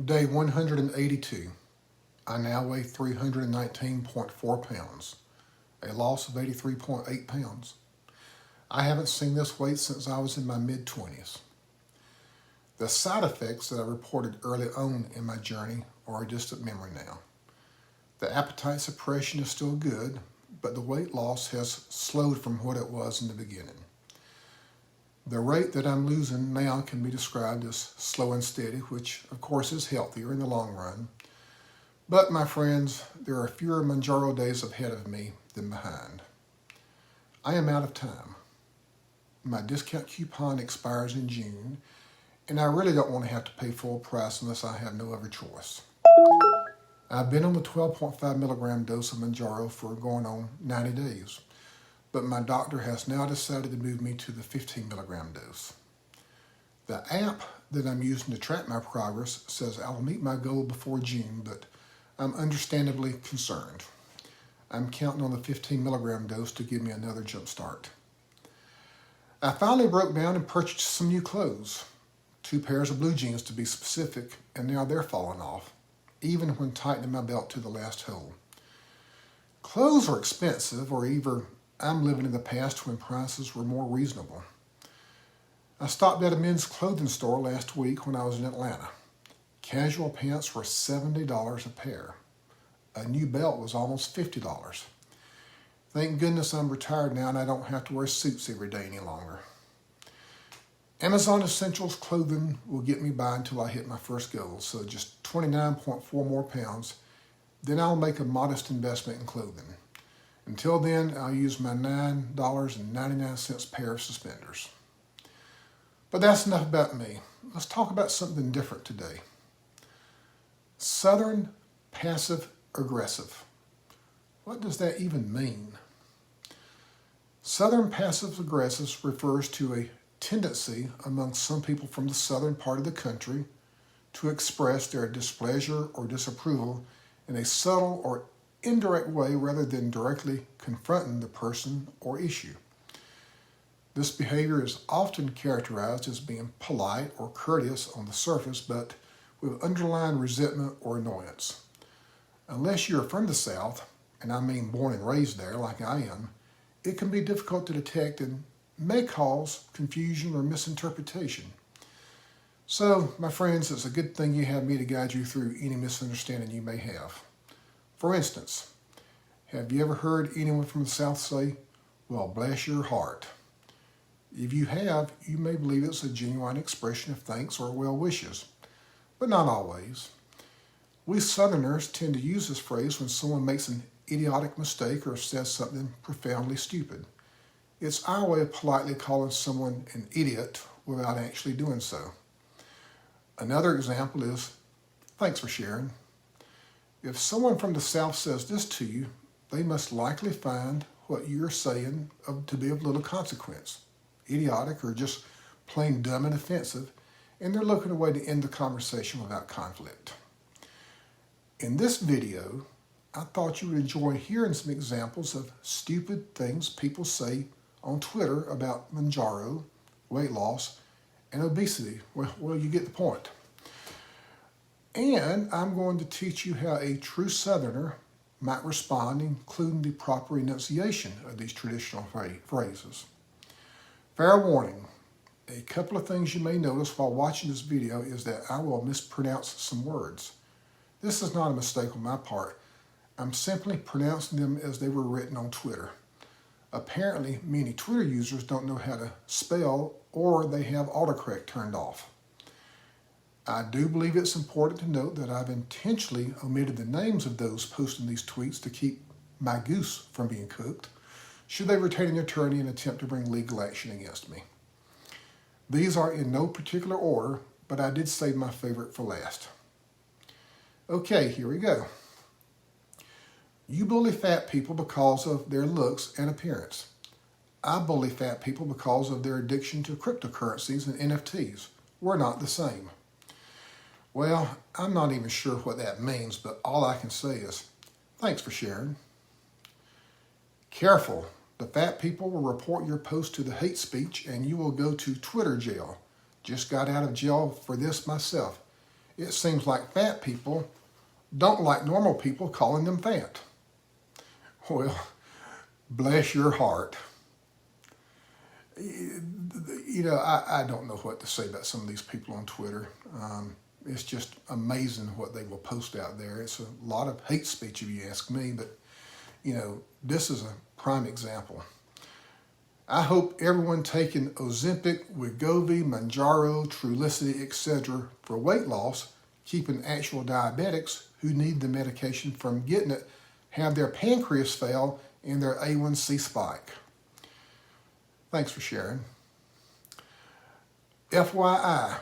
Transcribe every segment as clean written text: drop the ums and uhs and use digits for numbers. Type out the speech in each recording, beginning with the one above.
Day 182. I now weigh 319.4 pounds, a loss of 83.8 pounds. I haven't seen this weight since I was in my mid-20s. The side effects that I reported early on in my journey are a distant memory now. The appetite suppression is still good, but the weight loss has slowed from what it was in the beginning. The rate that I'm losing now can be described as slow and steady, which of course is healthier in the long run. But my friends, there are fewer Mounjaro days ahead of me than behind. I am out of time. My discount coupon expires in June, and I really don't want to have to pay full price unless I have no other choice. I've been on the 12.5 milligram dose of Mounjaro for going on 90 days. But my doctor has now decided to move me to the 15 milligram dose. The app that I'm using to track my progress says I'll meet my goal before June, but I'm understandably concerned. I'm counting on the 15 milligram dose to give me another jump start. I finally broke down and purchased some new clothes, 2 pairs of blue jeans to be specific, and now they're falling off, even when tightening my belt to the last hole. Clothes are expensive, or either I'm living in the past when prices were more reasonable. I stopped at a men's clothing store last week when I was in Atlanta. Casual pants were $70 a pair. A new belt was almost $50. Thank goodness I'm retired now and I don't have to wear suits every day any longer. Amazon Essentials clothing will get me by until I hit my first goal, so just 29.4 more pounds, then I'll make a modest investment in clothing. Until then, I'll use my $9.99 pair of suspenders. But that's enough about me. Let's talk about something different today. Southern passive-aggressive. What does that even mean? Southern passive-aggressive refers to a tendency among some people from the southern part of the country to express their displeasure or disapproval in a subtle or indirect way rather than directly confronting the person or issue. This behavior is often characterized as being polite or courteous on the surface, but with underlying resentment or annoyance. Unless you're from the South, and I mean born and raised there like I am, it can be difficult to detect and may cause confusion or misinterpretation. So, my friends, it's a good thing you have me to guide you through any misunderstanding you may have. For instance, have you ever heard anyone from the South say, "Well, bless your heart"? If you have, you may believe it's a genuine expression of thanks or well wishes, but not always. We Southerners tend to use this phrase when someone makes an idiotic mistake or says something profoundly stupid. It's our way of politely calling someone an idiot without actually doing so. Another example is, "Thanks for sharing." If someone from the South says this to you, they must likely find what you're saying to be of little consequence, idiotic, or just plain dumb and offensive, and they're looking for a way to end the conversation without conflict. In this video, I thought you would enjoy hearing some examples of stupid things people say on Twitter about Mounjaro, weight loss, and obesity. Well, you get the point. And I'm going to teach you how a true Southerner might respond, including the proper enunciation of these traditional phrases. Fair warning, a couple of things you may notice while watching this video is that I will mispronounce some words. This is not a mistake on my part. I'm simply pronouncing them as they were written on Twitter. Apparently, many Twitter users don't know how to spell or they have autocorrect turned off. I do believe it's important to note that I've intentionally omitted the names of those posting these tweets to keep my goose from being cooked, should they retain an attorney and attempt to bring legal action against me. These are in no particular order, but I did save my favorite for last. Okay, here we go. You bully fat people because of their looks and appearance. I bully fat people because of their addiction to cryptocurrencies and NFTs. We're not the same. Well, I'm not even sure what that means, but all I can say is, thanks for sharing. Careful, the fat people will report your post to the hate speech and you will go to Twitter jail. Just got out of jail for this myself. it seems like fat people don't like normal people calling them fat. Well, bless your heart. You know, I don't know what to say about some of these people on Twitter. It's just amazing what they will post out there. It's a lot of hate speech if you ask me, but you know, this is a prime example. I hope everyone taking Ozempic, Wegovy, Mounjaro, Trulicity, etc. for weight loss, keeping actual diabetics who need the medication from getting it, have their pancreas fail and their A1C spike. Thanks for sharing. FYI,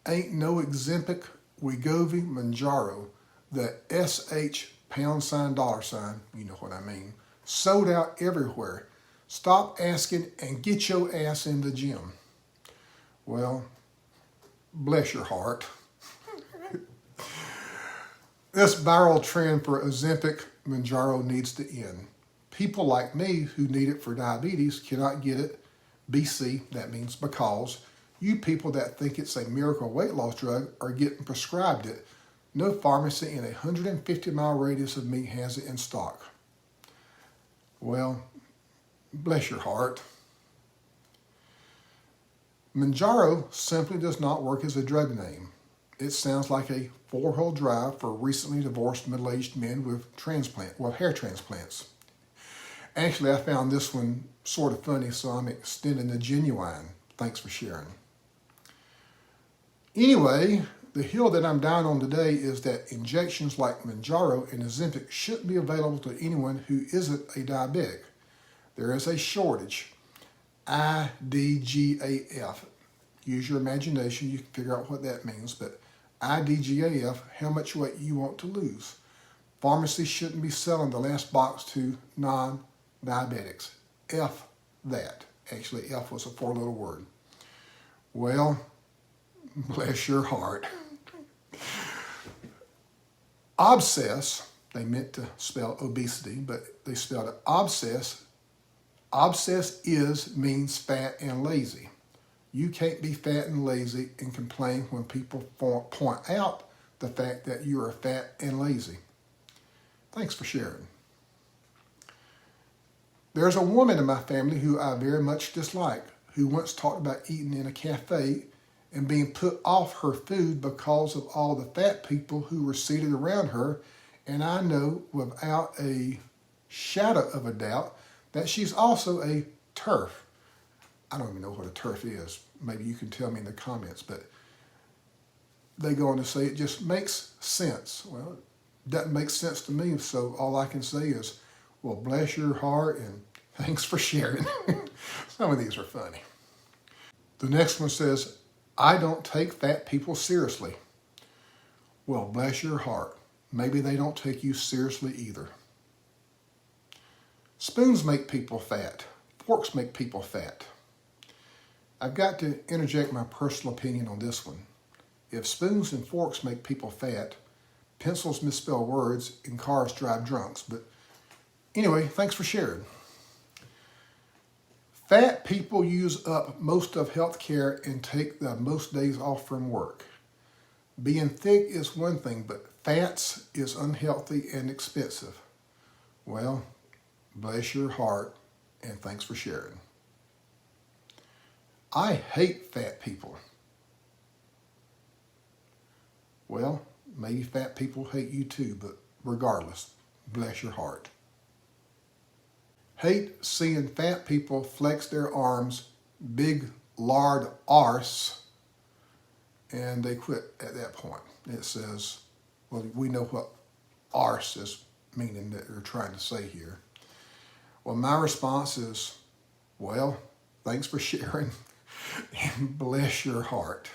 ain't no Ozempic, Wegovy, Mounjaro, the SH $, you know what I mean, sold out everywhere. Stop asking and get your ass in the gym. Well, bless your heart. This viral trend for Ozempic, Mounjaro needs to end. People like me who need it for diabetes cannot get it. BC, that means because. You people that think it's a miracle weight loss drug are getting prescribed it. No pharmacy in a 150-mile radius of me has it in stock. Well, bless your heart. Mounjaro simply does not work as a drug name. It sounds like a 4-hole drive for recently divorced middle-aged men with hair transplants. Actually, I found this one sort of funny, so I'm extending the genuine. Thanks for sharing. Anyway, the hill that I'm down on today is that injections like Mounjaro and Ozempic shouldn't be available to anyone who isn't a diabetic. There is a shortage. IDGAF. Use your imagination, you can figure out what that means, but IDGAF, how much weight you want to lose. Pharmacies shouldn't be selling the last box to non-diabetics. F that. Actually, F was a 4-letter word. Well, bless your heart. Obsess, they meant to spell obesity, but they spelled it obsess. Obsess means fat and lazy. You can't be fat and lazy and complain when people point out the fact that you are fat and lazy. Thanks for sharing. There's a woman in my family who I very much dislike, who once talked about eating in a cafe and being put off her food because of all the fat people who were seated around her, and I know without a shadow of a doubt that she's also a TERF. I don't even know what a TERF is. Maybe you can tell me in the comments, but they go on to say it just makes sense. Well, it doesn't make sense to me, so all I can say is, well, bless your heart and thanks for sharing. Some of these are funny. The next one says, I don't take fat people seriously. Well, bless your heart. Maybe they don't take you seriously either. Spoons make people fat. Forks make people fat. I've got to interject my personal opinion on this one. If spoons and forks make people fat, pencils misspell words, and cars drive drunks. But anyway, thanks for sharing. Fat people use up most of health care and take the most days off from work. Being thick is one thing, but fats is unhealthy and expensive. Well, bless your heart and thanks for sharing. I hate fat people. Well, maybe fat people hate you too, but regardless, bless your heart. Hate seeing fat people flex their arms, big lard arse, and they quit at that point. It says, well, we know what arse is meaning that they're trying to say here. Well, my response is, well, thanks for sharing and bless your heart.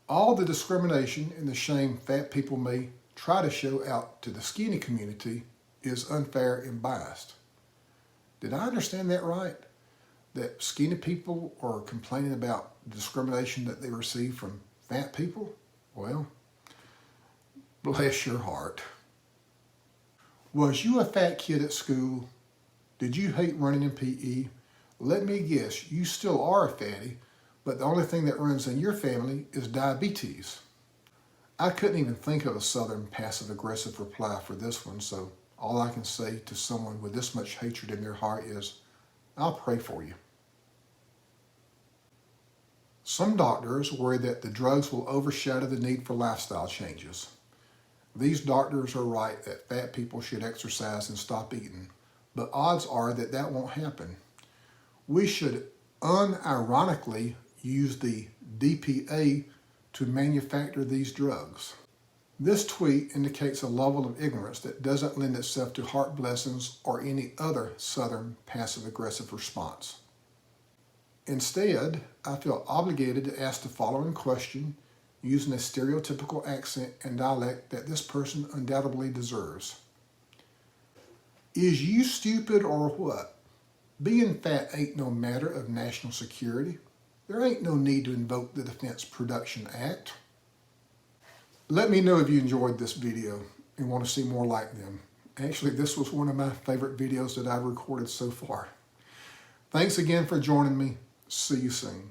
All the discrimination and the shame fat people may try to show out to the skinny community is unfair and biased. Did I understand that right? That skinny people are complaining about the discrimination that they receive from fat people? Well, bless your heart. Was you a fat kid at school? Did you hate running in PE? Let me guess, you still are a fatty, but the only thing that runs in your family is diabetes. I couldn't even think of a Southern passive-aggressive reply for this one, so all I can say to someone with this much hatred in their heart is, I'll pray for you. Some doctors worry that the drugs will overshadow the need for lifestyle changes. These doctors are right that fat people should exercise and stop eating, but odds are that that won't happen. We should unironically use the DPA to manufacture these drugs. This tweet indicates a level of ignorance that doesn't lend itself to heart blessings or any other Southern passive-aggressive response. Instead, I feel obligated to ask the following question using a stereotypical accent and dialect that this person undoubtedly deserves. Is you stupid or what? Being fat ain't no matter of national security. There ain't no need to invoke the Defense Production Act. Let me know if you enjoyed this video and want to see more like them. Actually, this was one of my favorite videos that I've recorded so far. Thanks again for joining me. See you soon.